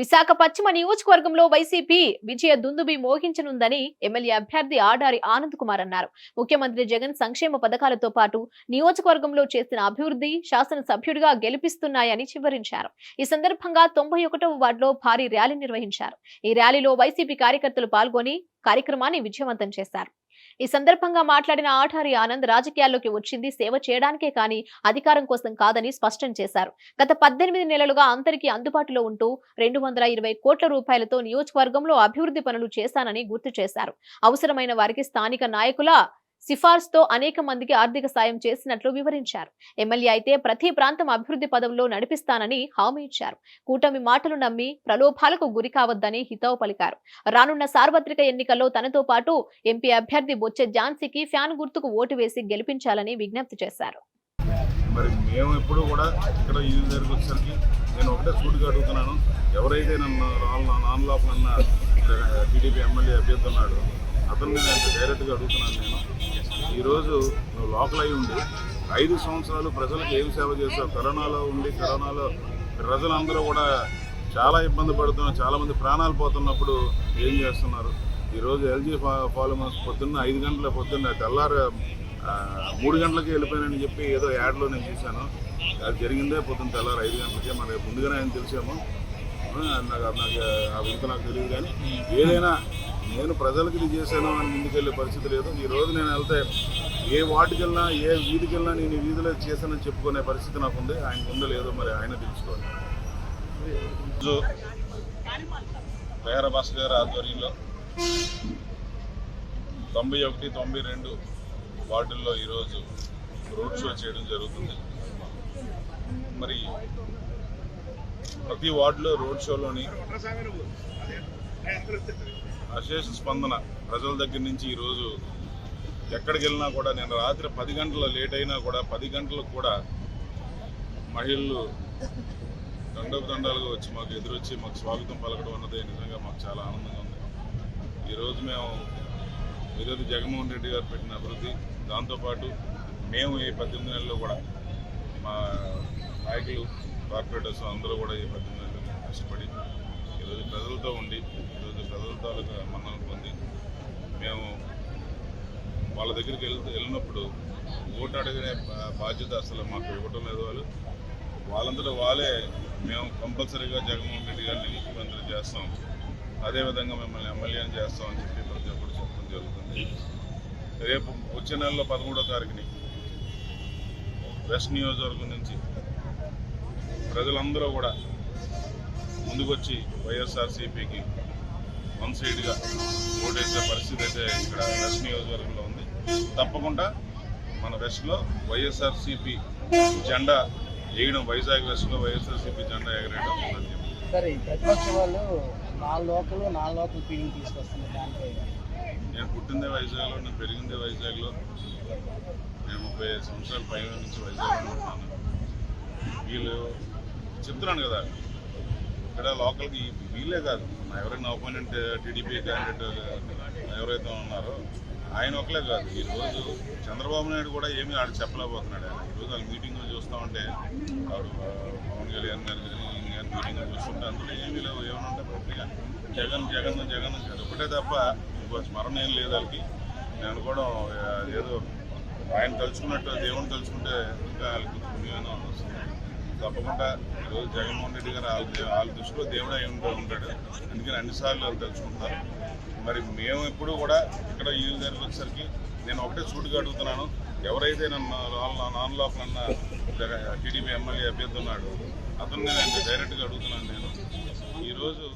విశాఖ పశ్చిమ నియోజకవర్గంలో వైసీపీ విజయ దుందుబి మోగించనుందని ఎమ్మెల్యే అభ్యర్థి ఆడారి ఆనంద్ కుమార్ అన్నారు. ముఖ్యమంత్రి జగన్ సంక్షేమ పథకాలతో పాటు నియోజకవర్గంలో చేసిన అభివృద్ధి శాసనసభ్యుడిగా గెలిపిస్తున్నాయని వివరించారు. ఈ సందర్భంగా 91వ వార్డులో భారీ ర్యాలీ నిర్వహించారు. ఈ ర్యాలీలో వైసీపీ కార్యకర్తలు పాల్గొని కార్యక్రమాన్ని విజయవంతం చేశారు. ఈ సందర్భంగా మాట్లాడిన ఆడారి ఆనంద్ రాజకీయాల్లోకి వచ్చింది సేవ చేయడానికే కానీ అధికారం కోసం కాదని స్పష్టం చేశారు. గత 18 నెలలుగా అందరికీ అందుబాటులో ఉంటూ 220 కోట్ల రూపాయలతో నియోజకవర్గంలో అభివృద్ధి పనులు చేశానని గుర్తు చేశారు. అవసరమైన వారికి స్థానిక నాయకుల సిఫార్సుతో అనేక మందికి ఆర్థిక సాయం చేసినట్లు వివరించారు. ఎమ్మెల్యే అయితే ప్రతి ప్రాంతం అభివృద్ధి పదంలో నడిపిస్తానని హామీ ఇచ్చారు. కూటమి మాటలు నమ్మి ప్రలోభాలకు గురి కావద్దని హితవు పలికారు. రానున్న సార్వత్రిక ఎన్నికల్లో తనతో పాటు ఎంపీ అభ్యర్థి బొచ్చె ఝాన్సీకి ఫ్యాన్ గుర్తుకు ఓటు వేసి గెలిపించాలని విజ్ఞప్తి చేశారు. మరి మేము ఎప్పుడు కూడా ఇక్కడ ఈ దగ్గరికి వచ్చేసరికి నేను ఒకటే సూటిగా అడుగుతున్నాను. ఎవరైతే నన్ను నాన్ లోపల టీడీపీ ఎమ్మెల్యే అభ్యర్థి ఉన్నాడు అతన్ని నేను డైరెక్ట్గా అడుగుతున్నాను. నేను ఈరోజు నువ్వు లోకల్ అయి ఉండి 5 సంవత్సరాలు ప్రజలకు ఏం సేవ చేస్తావు? కరోనాలో ఉండి కరోనాలో ప్రజలందరూ కూడా చాలా ఇబ్బంది పడుతున్నారు, చాలామంది ప్రాణాలు పోతున్నప్పుడు ఏం చేస్తున్నారు? ఈరోజు ఎల్జీ పాలిమర్స్ పొద్దున్న 5 గంటల పొద్దున్న తెల్లారు 3 గంటలకి వెళ్ళిపోయానని చెప్పి ఏదో యాడ్లో నేను చూశాను. అది జరిగిందే పొద్దున్న తెల్లారు 5 గంటలకే. మనకి ముందుగానే ఆయన తెలిసాము. నాకు ఆ వింత నాకు తెలియదు. కానీ ఏదైనా నేను ప్రజలకు ఇది చేశాను అని ముందుకెళ్ళే పరిస్థితి లేదు. ఈరోజు నేను వెళ్తే ఏ వార్డుకి వెళ్ళినా ఏ వీధికి వెళ్ళినా నేను ఈ వీధిలో చేశానని చెప్పుకునే పరిస్థితి నాకు ఉంది. ఆయనకు ఉందో లేదో మరి ఆయన తెలుసుకోవాలి. పేర భాష గారి ఆధ్వర్యంలో 91, 92 వార్డుల్లో ఈరోజు రోడ్ షో చేయడం జరుగుతుంది. మరి ప్రతి వార్డులో రోడ్ షోలోని అశేష స్పందన ప్రజల దగ్గర నుంచి ఈరోజు ఎక్కడికి వెళ్ళినా కూడా నేను రాత్రి 10 గంటల లేట్ అయినా కూడా 10 గంటలకు కూడా మహిళలు దండాలుగా వచ్చి మాకు ఎదురొచ్చి మాకు స్వాగతం పలకడం అన్నది నిజంగా మాకు చాలా ఆనందంగా ఉంది. ఈరోజు మేము ఈరోజు జగన్మోహన్ రెడ్డి గారు పెట్టిన అభివృద్ధి, దాంతోపాటు మేము ఈ 18 నెలల్లో కూడా మా నాయకులు కార్పొరేటర్స్ అందరూ కూడా ఈ 18 నెలలు కష్టపడి ఈరోజు ప్రజలతో ఉండి ఈరోజు ప్రజలతో మన్నన పొంది మేము వాళ్ళ దగ్గరికి వెళ్ళినప్పుడు ఓటు అడిగే బాధ్యత అసలు మాకు ఇవ్వటం లేదు. వాళ్ళందరూ వాళ్ళే మేము కంపల్సరీగా జగన్మోహన్ రెడ్డి గారిని ముఖ్యమంత్రి చేస్తాం, అదేవిధంగా మిమ్మల్ని ఎమ్మెల్యేని చేస్తామని చెప్పి ప్రతి ఒక్కరు చెప్పడం జరుగుతుంది. రేపు వచ్చే నెలలో 13వ తారీఖుని వెస్ట్ నియోజకవర్గం నుంచి ప్రజలందరూ కూడా ముందుకొచ్చి వైఎస్ఆర్సీపీకి 1 సైడ్గా ఓటేసే పరిస్థితి అయితే ఇక్కడ వెస్ట్ నియోజకవర్గంలో ఉంది. తప్పకుండా మన వెస్ట్లో వైఎస్ఆర్సీపీ జెండా వేయడం, వైజాగ్ వెస్ట్లో వైఎస్ఆర్సీపీ జెండా ఎగరేయడం ఉందని చెప్పి సరే. ప్రతిపక్ష వాళ్ళు 4 లోకల్ ఫీలింగ్ తీసుకొస్తున్నారు. దానిపై నేను పుట్టిందే వైజాగ్లో, నేను పెరిగిందే వైజాగ్లో, నేను 35 సంవత్సరాల పైన నుంచి వైజాగ్లో ఉంటున్నాను. వీళ్ళు చెప్తున్నాను కదా, ఇక్కడ లోకల్కి వీళ్ళే కాదు, ఎవరైనా ఒపోనెంట్ టీడీపీ క్యాండిడేట్ ఎవరైతే ఉన్నారో ఆయన ఒకలే కాదు. ఈరోజు చంద్రబాబు నాయుడు కూడా ఏమీ ఆడు చెప్పలేకపోతున్నాడు. ఈరోజు వాళ్ళ మీటింగ్లు చూస్తూ ఉంటే ఆవిడ పవన్ కళ్యాణ్ గారు మీటింగ్లు చూస్తుంటే అందులో ఏమీ లేవు. ఏమైనా ఉంటే పూర్తిగా జగన్ జగన్ జగన్ ఒకటే తప్ప ఇంకో స్మరణ ఏం లేదు వాళ్ళకి. నేను అనుకోవడం ఏదో ఆయన తలుచుకున్నట్టు దేవుని తలుచుకుంటే ఇంకా వాళ్ళకి పుణ్యమైన వస్తుంది. తప్పకుండా ఈరోజు జగన్మోహన్ రెడ్డి గారు వాళ్ళ దృష్టిలో దేవుడు అయి ఉంటాడు. అందుకని అన్నిసార్లు వాళ్ళు తెలుసుకుంటారు. మరి మేము ఎప్పుడు కూడా ఇక్కడ ఈ దగ్గరికి వచ్చేసరికి నేను ఒకటే సూటిగా అడుగుతున్నాను. ఎవరైతే నన్ను నాన్ లోపల టీడీపీ ఎమ్మెల్యే అభ్యర్థి ఉన్నాడు అతన్ని నేను డైరెక్ట్గా అడుగుతున్నాను. నేను ఈరోజు